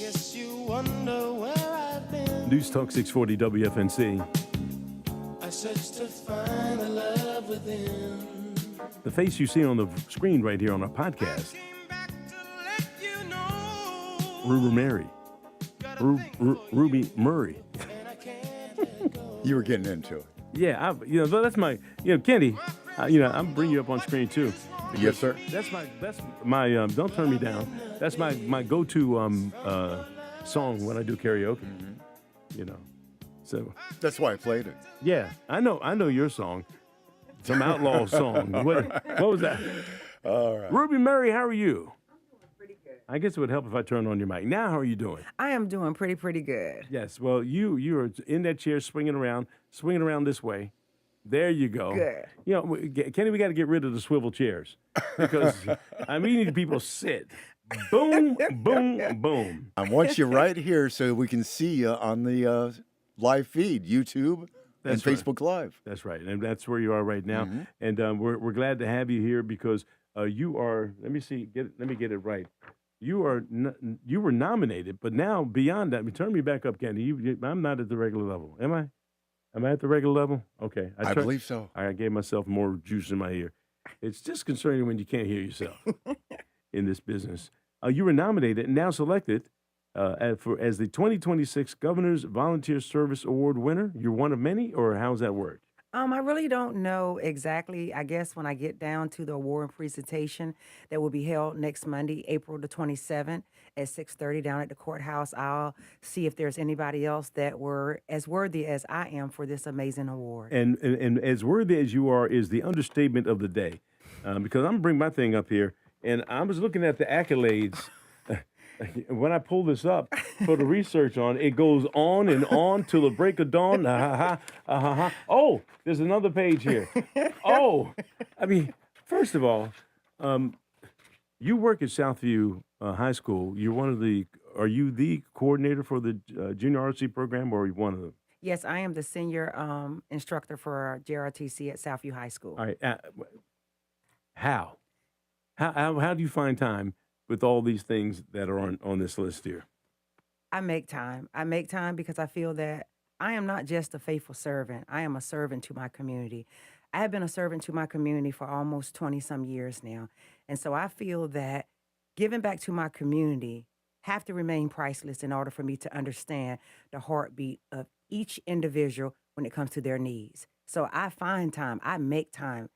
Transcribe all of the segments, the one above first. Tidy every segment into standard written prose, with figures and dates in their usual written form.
Guess you wonder where I've been. News Talk 640 WFNC. I searched to find the love within. The face you see on the screen right here on our podcast, Came back to let you know. Ruby Mary. Ruby Murray. And I can't let go. You were getting into it. Yeah, that's my, Kenny, I'm bringing you up on screen too. Yes, sir. That's my don't turn me down. That's my go-to song when I do karaoke. So That's why I played it. yeah, I know your song, some outlaw song. What was that? All right. Ruby Murray, how are you? Pretty good. I guess it would help if I turned on your mic. Now, how are you doing? I am doing pretty good. Yes. Well, you are in that chair, swinging around this way. There you go. Good. Kenny, we got to get rid of the swivel chairs because we need people to sit. Boom, boom, boom. I want you right here so we can see you on the live feed, YouTube That's and right. Facebook Live. That's right, and that's where you are right now. And we're glad to have you here because you are. Let me get it right. You were nominated, but now beyond that, turn me back up, Kenny. I'm not at the regular level, am I? Am I at the regular level? Okay. I believe so. I gave myself more juice in my ear. It's disconcerting when you can't hear yourself in this business. You were nominated and now selected as the 2026 Governor's Volunteer Service Award winner. You're one of many, or how's that work? I really don't know exactly. I guess when I get down to the award presentation that will be held next Monday, April the 27th at 6:30 down at the courthouse, I'll see if there's anybody else that were as worthy as I am for this amazing award. And as worthy as you are is the understatement of the day, because I'm gonna bring my thing up here, and I was looking at the accolades. When I pull this up for the research on, it goes on and on till the break of dawn. Oh, there's another page here. Oh, first of all, you work at Southview High School. Are you the coordinator for the junior RC program, or are you one of them? Yes, I am the senior instructor for JRTC at Southview High School. All right. How do you find time with all these things that are on this list here? I make time. I make time because I feel that I am not just a faithful servant. I am a servant to my community. I have been a servant to my community for almost 20-some years now. And so I feel that giving back to my community have to remain priceless in order for me to understand the heartbeat of each individual when it comes to their needs. So I find time. I make time.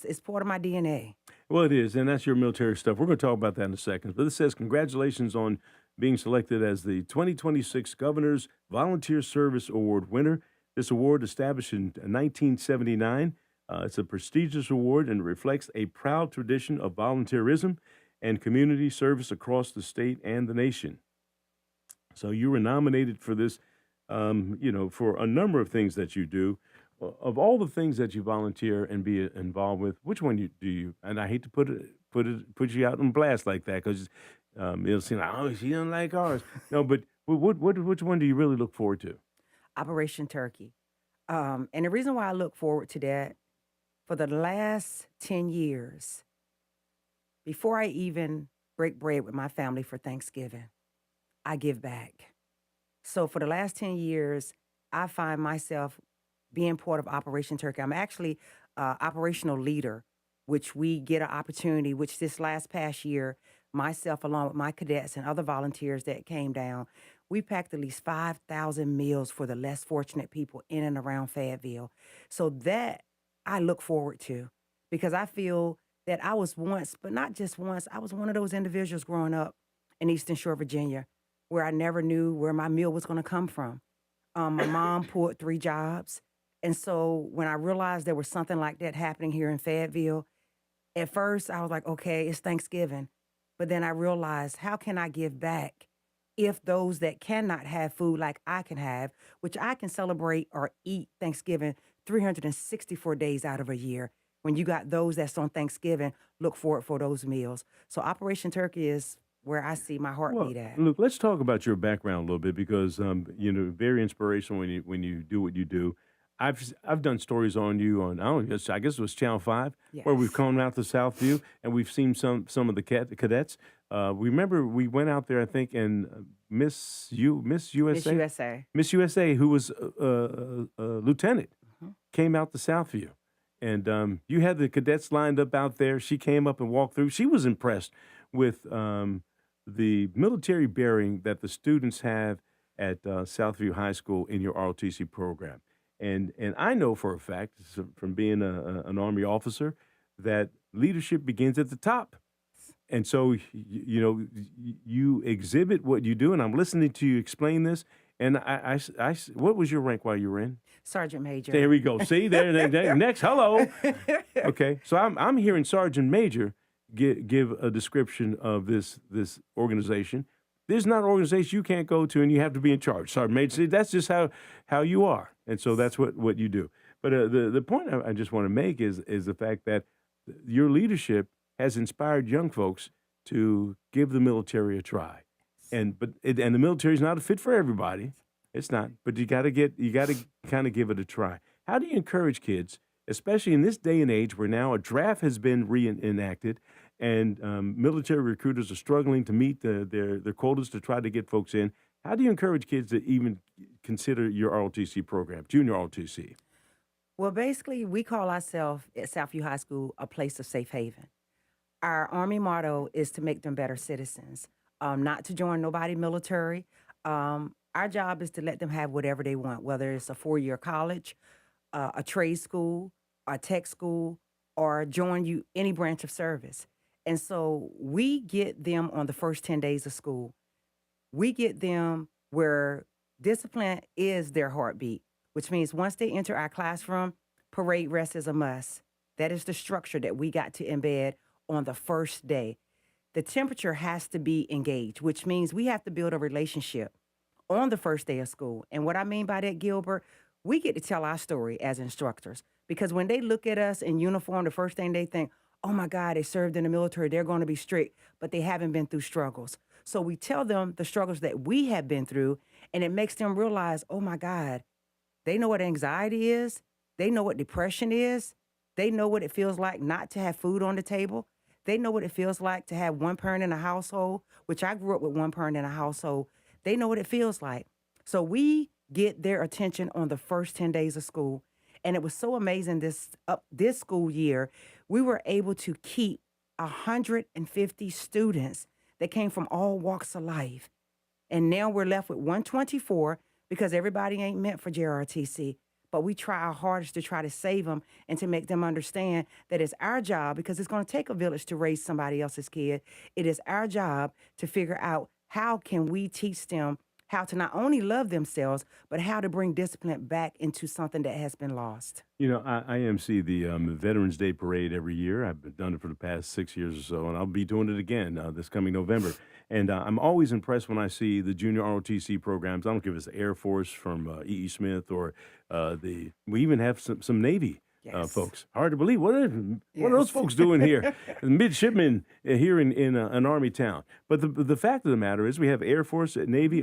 It's part of my DNA. Well, it is, and that's your military stuff. We're going to talk about that in a second. But it says, congratulations on being selected as the 2026 Governor's Volunteer Service Award winner. This award, established in 1979, it's a prestigious award and reflects a proud tradition of volunteerism and community service across the state and the nation. So you were nominated for this, for a number of things that you do. Of all the things that you volunteer and be involved with, which one do you? And I hate to put you out on blast like that because it'll seem like, oh, she doesn't like ours. No, but which one do you really look forward to? Operation Turkey. And the reason why I look forward to that, for the last 10 years, before I even break bread with my family for Thanksgiving, I give back. So for the last 10 years, I find myself being part of Operation Turkey. I'm actually operational leader, which we get an opportunity, which this past year, myself along with my cadets and other volunteers that came down, we packed at least 5,000 meals for the less fortunate people in and around Fayetteville. So that I look forward to because I feel that I was once, but not just once, I was one of those individuals growing up in Eastern Shore, Virginia, where I never knew where my meal was going to come from. My mom pulled 3 jobs. And so when I realized there was something like that happening here in Fayetteville, at first I was like, okay, it's Thanksgiving. But then I realized, how can I give back if those that cannot have food like I can have, which I can celebrate or eat Thanksgiving 364 days out of a year. When you got those that's on Thanksgiving, look forward for those meals. So Operation Turkey is where I see my heartbeat at. Look, let's talk about your background a little bit because very inspirational when you do what you do. I've done stories on you on I guess it was Channel 5 where we've Yes. come out to Southview and we've seen some of the cadets. remember we went out there, I think, and Miss Miss USA, USA. Miss USA, who was a lieutenant, Mhm. came out to Southview, and you had the cadets lined up out there. She came up and walked through. She was impressed with the military bearing that the students have at Southview High School in your ROTC program. And I know for a fact from being an Army officer that leadership begins at the top. And so, you exhibit what you do, and I'm listening to you explain this. And what was your rank while you were in? Sergeant Major. There we go. See there, next. Hello. Okay, so I'm hearing Sergeant Major give a description of this organization. There's not an organization you can't go to, and you have to be in charge. Sergeant Major. See, that's just how you are, and so that's what you do. But the point I just want to make is the fact that your leadership has inspired young folks to give the military a try, and the military is not a fit for everybody. It's not, but you got to kind of give it a try. How do you encourage kids, especially in this day and age where now a draft has been reenacted, and military recruiters are struggling to meet their quotas to try to get folks in? How do you encourage kids to even consider your ROTC program, junior ROTC? Well, basically, we call ourselves at Southview High School a place of safe haven. Our Army motto is to make them better citizens, not to join nobody military. Our job is to let them have whatever they want, whether it's a 4-year college, a trade school, a tech school, or join you any branch of service. And so we get them on the first 10 days of school. We get them where discipline is their heartbeat, which means once they enter our classroom, parade rest is a must. That is the structure that we got to embed on the first day. The temperature has to be engaged, which means we have to build a relationship on the first day of school. And what I mean by that, Gilbert, we get to tell our story as instructors, because when they look at us in uniform, the first thing they think, oh my God, they served in the military, they're going to be strict, but they haven't been through struggles. So we tell them the struggles that we have been through, and it makes them realize, oh my God, they know what anxiety is. They know what depression is. They know what it feels like not to have food on the table. They know what it feels like to have one parent in a household, which I grew up with one parent in a household. They know what it feels like. So we get their attention on the first 10 days of school. And it was so amazing this school year, we were able to keep 150 students that came from all walks of life. And now we're left with 124 because everybody ain't meant for JRTC. But we try our hardest to try to save them and to make them understand that it's our job, because it's going to take a village to raise somebody else's kid. It is our job to figure out how can we teach them how to not only love themselves, but how to bring discipline back into something that has been lost. I MC the Veterans Day Parade every year. I've done it for the past 6 years or so, and I'll be doing it again this coming November. And I'm always impressed when I see the junior ROTC programs. I don't give us the Air Force from E.E. Smith, or we even have some Navy Yes. folks. Hard to believe. What are those Yes. folks doing here? Midshipmen here in an Army town. But the fact of the matter is, we have Air Force, Navy,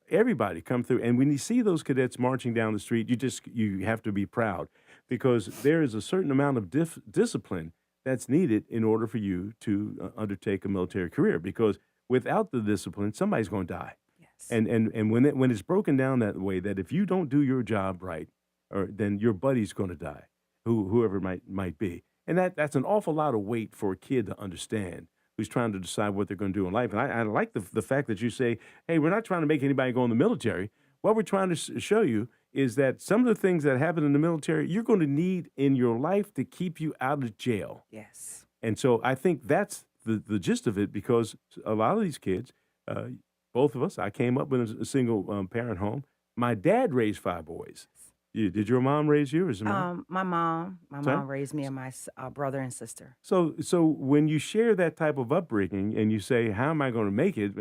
everybody come through. And when you see those cadets marching down the street, you have to be proud, because there is a certain amount of discipline that's needed in order for you to undertake a military career. Because without the discipline, somebody's going to die. Yes. And when it's broken down that way, that if you don't do your job right, then your buddy's going to die, whoever it might be. And that's an awful lot of weight for a kid to understand who's trying to decide what they're going to do in life. And I like the fact that you say, hey, we're not trying to make anybody go in the military. What we're trying to show you is that some of the things that happen in the military, you're going to need in your life to keep you out of jail. Yes. And so I think that's the gist of it, because a lot of these kids, both of us, I came up in a single parent home. My dad raised 5 boys. Did your mom raise you, or is it mom? My mom Sorry? raised me and my brother and sister. So when you share that type of upbringing and you say, how am I going to make it?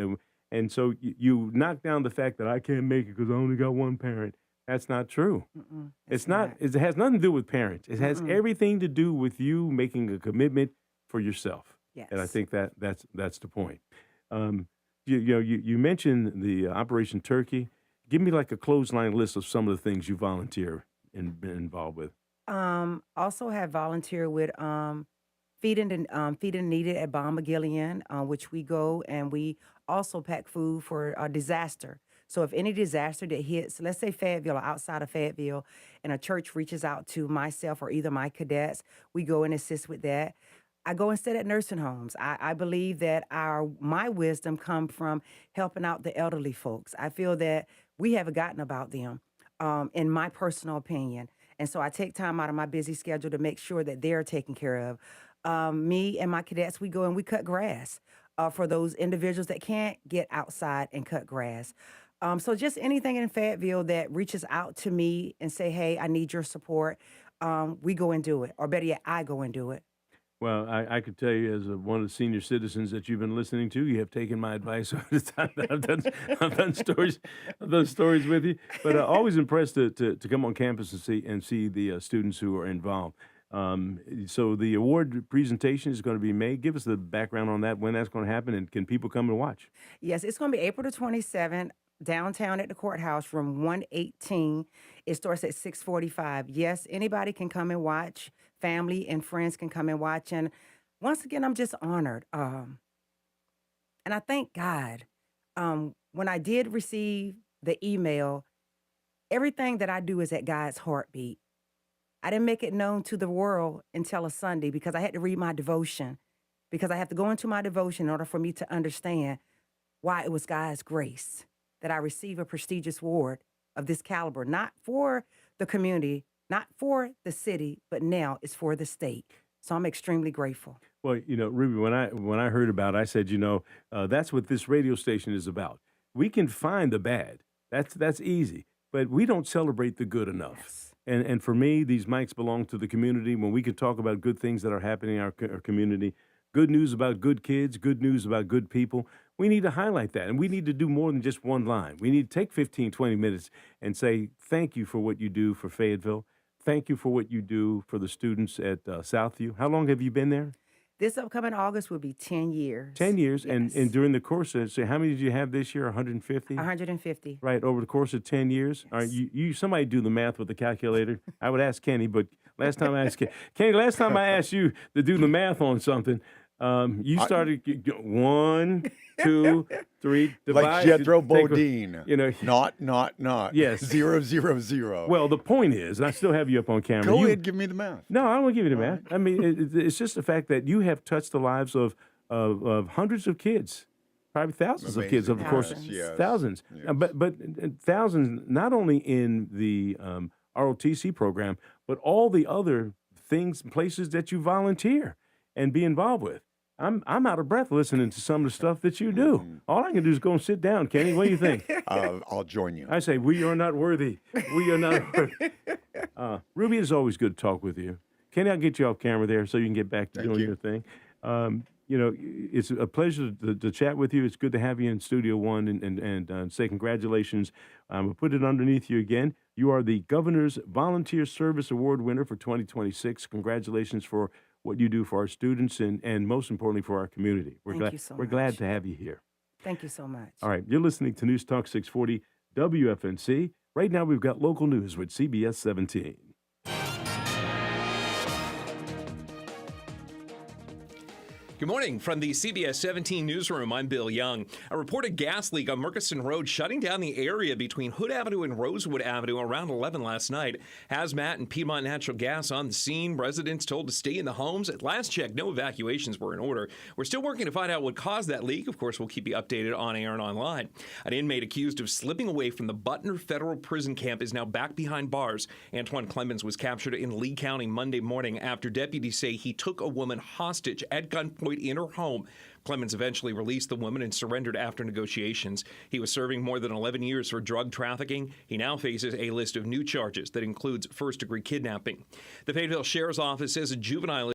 And so you knock down the fact that I can't make it because I only got one parent. That's not true. Mm-mm, It's not. It has nothing to do with parents. It has everything to do with you making a commitment for yourself. Yes. And I think that's the point. You mentioned the Operation Turkey. Give me like a clothesline list of some of the things you volunteer and been involved with. Also have volunteered with Feeding Needed at Bomb McGillian, which we go and we also pack food for a disaster. So if any disaster that hits, let's say Fayetteville or outside of Fayetteville, and a church reaches out to myself or either my cadets, we go and assist with that. I go and sit at nursing homes. I believe that my wisdom come from helping out the elderly folks. I feel that we have forgotten about them, in my personal opinion. And so I take time out of my busy schedule to make sure that they're taken care of. Me and my cadets, we go and we cut grass for those individuals that can't get outside and cut grass. So just anything in Fayetteville that reaches out to me and say, "Hey, I need your support," we go and do it, or better yet, I go and do it. Well, I could tell you as one of the senior citizens that you've been listening to, you have taken my advice over the time that I've done stories with you. But always impressed to come on campus and see the students who are involved. So the award presentation is going to be made. Give us the background on that, when that's going to happen, and can people come and watch? Yes, it's going to be April the 27th, downtown at the courthouse, room 118. It starts at 6:45. Yes, anybody can come and watch. Family and friends can come and watch. And once again, I'm just honored. And I thank God. When I did receive the email, everything that I do is at God's heartbeat. I didn't make it known to the world until a Sunday because I had to read my devotion, because I have to go into my devotion in order for me to understand why it was God's grace that I receive a prestigious award of this caliber, not for the community, not for the city, but now it's for the state. So I'm extremely grateful. Well, Ruby, when I heard about it, I said, that's what this radio station is about. We can find the bad. That's easy, but we don't celebrate the good enough. Yes. And for me, these mics belong to the community. When we can talk about good things that are happening in our community, good news about good kids, good news about good people, we need to highlight that. And we need to do more than just one line. We need to take 15, 20 minutes and say, thank you for what you do for Fayetteville. Thank you for what you do for the students at Southview. How long have you been there? This upcoming August will be 10 years. 10 years. Yes. And during the course of, so how many did you have this year? 150? 150. Right, over the course of 10 years? Yes. All right, you somebody do the math with the calculator. I would ask Kenny, but last time I asked you to do the math on something, you started 1, 2, 3, divide. Like Jethro take Bodine. Not. Yes. 0, 0, 0. Well, the point is, and I still have you up on camera. Go ahead, give me the math. No, I don't want to give you the math. I mean, it's just the fact that you have touched the lives of hundreds of kids, probably thousands of kids over the course. Thousands. Yes. Thousands. Yes. But thousands, not only in the ROTC program, but all the other things, places that you volunteer and be involved with. I'm out of breath listening to some of the stuff that you do. All I can do is go and sit down. Kenny, what do you think? I'll join you. I say, we are not worthy. We are not worthy. Ruby, it's always good to talk with you. Kenny, I'll get you off camera there so you can get back to doing your thing. It's a pleasure to chat with you. It's good to have you in Studio One and say congratulations. We'll put it underneath you again. You are the Governor's Volunteer Service Award winner for 2026. Congratulations for what you do for our students and most importantly for our community. Thank you so we're much. glad to have you here. Thank you so much. All right, you're listening to News Talk 640 WFNC. Right now we've got local news with CBS 17. Good morning from the CBS 17 newsroom. I'm Bill Young. A reported gas leak on Murchison Road shutting down the area between Hood Avenue and Rosewood Avenue around 11 last night. Hazmat and Piedmont Natural Gas on the scene. Residents told to stay in the homes. At last check, no evacuations were in order. We're still working to find out what caused that leak. Of course, we'll keep you updated on air and online. An inmate accused of slipping away from the Butner Federal Prison Camp is now back behind bars. Antoine Clemens was captured in Lee County Monday morning after deputies say he took a woman hostage at gunpoint in her home. Clemens eventually released the woman and surrendered after negotiations. He was serving more than 11 years for drug trafficking. He now faces a list of new charges that includes first-degree kidnapping. The Fayetteville Sheriff's Office says a juvenile